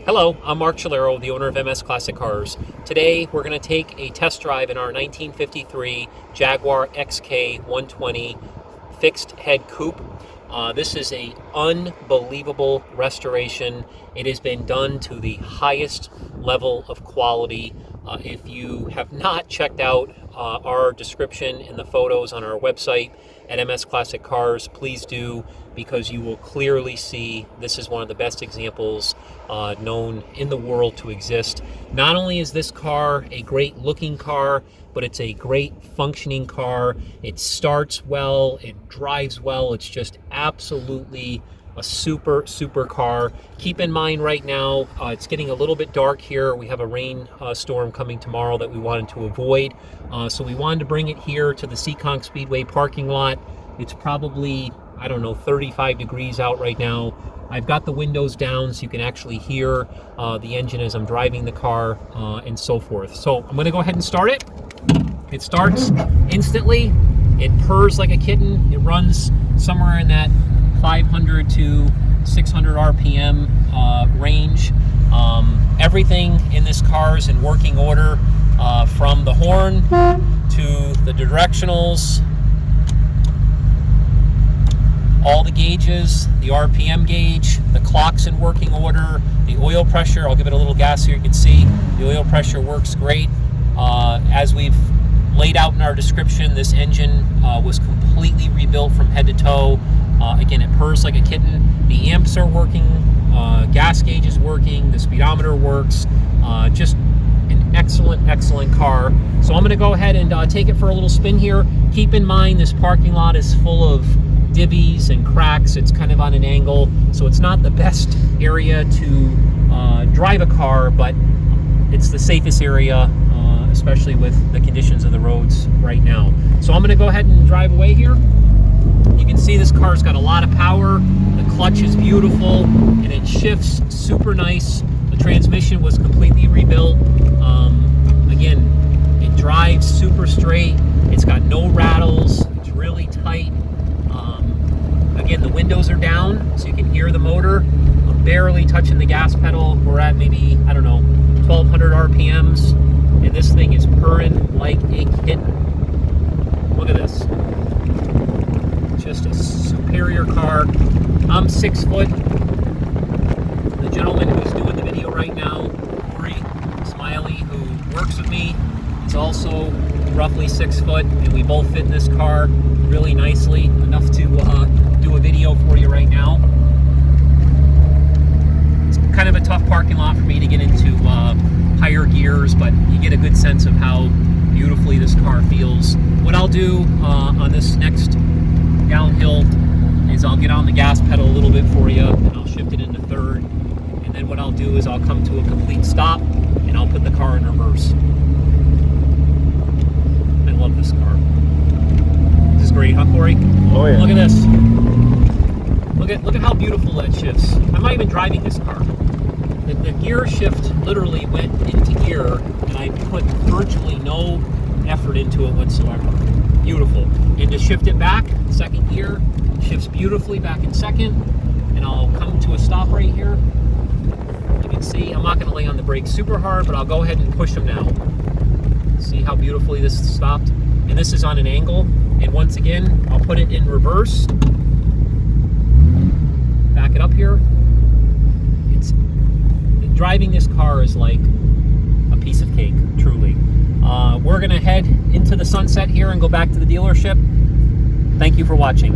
Hello, I'm Mark Chalero, the owner of MS Classic Cars. Today we're going to take a test drive in our 1953 Jaguar XK120 fixed head coupe. This is an unbelievable restoration. It has been done to the highest level of quality. If you have not checked out our description and the photos on our website at MS Classic Cars, please do, because you will clearly see this is one of the best examples known in the world to exist. Not only is this car a great looking car, but it's a great functioning car. It starts well, it drives well. It's just absolutely a super car. Keep in mind right now, it's getting a little bit dark here. We have a rain storm coming tomorrow that we wanted to avoid. So we wanted to bring it here to the Seekonk Speedway parking lot. It's probably, I don't know, 35 degrees out right now. I've got the windows down so you can actually hear the engine as I'm driving the car and so forth. So I'm gonna go ahead and start it. It starts instantly. It purrs like a kitten. It runs somewhere in that 500 to 600 RPM range. Everything in this car is in working order, from the horn to the directionals, all the gauges, the RPM gauge, the clock's in working order, the oil pressure, I'll give it a little gas here, you can see the oil pressure works great. As we've laid out in our description, this engine was completely rebuilt from head to toe. Again, it purrs like a kitten. The amps are working, gas gauge is working, the speedometer works. Just an excellent car. So I'm going to go ahead and take it for a little spin here. Keep in mind this parking lot is full of divvies and cracks. It's kind of on an angle, so it's not the best area to drive a car, but it's the safest area, especially with the conditions of the roads right now. So I'm going to go ahead and drive away here. You can see this car's got a lot of power. The clutch is beautiful and it shifts super nice. The transmission was completely rebuilt. Again, it drives super straight. It's got no rattles. It's really tight. Again, the windows are down so you can hear the motor. I'm barely touching the gas pedal. We're at maybe, I don't know, 1200 RPMs, and this thing is purring like a kitten. Look at this. Just a superior car. I'm 6 foot. The gentleman who's doing the video right now, Corey Smiley, who works with me, is also roughly 6 foot, and we both fit in this car really nicely, enough to do a video for you right now. It's kind of a tough parking lot for me to get into higher gears, but you get a good sense of how beautifully this car feels. What I'll do on this next downhill is I'll get on the gas pedal a little bit for you, and I'll shift it into third, and then what I'll do is I'll come to a complete stop and I'll put the car in reverse. I love this car. This is great, huh, Corey? Oh yeah. Look at this. Look at how beautiful that shifts. I'm not even driving this car. The gear shift literally went into gear, and I put virtually no effort into it whatsoever. Beautiful. And to shift it back, second gear, shifts beautifully back in second, and I'll come to a stop right here. You can see I'm not going to lay on the brakes super hard, but I'll go ahead and push them now. See how beautifully this stopped? And this is on an angle, and once again, I'll put it in reverse. Back it up here. Driving this car is like a piece of cake, truly. We're going to head into the sunset here and go back to the dealership. Thank you for watching.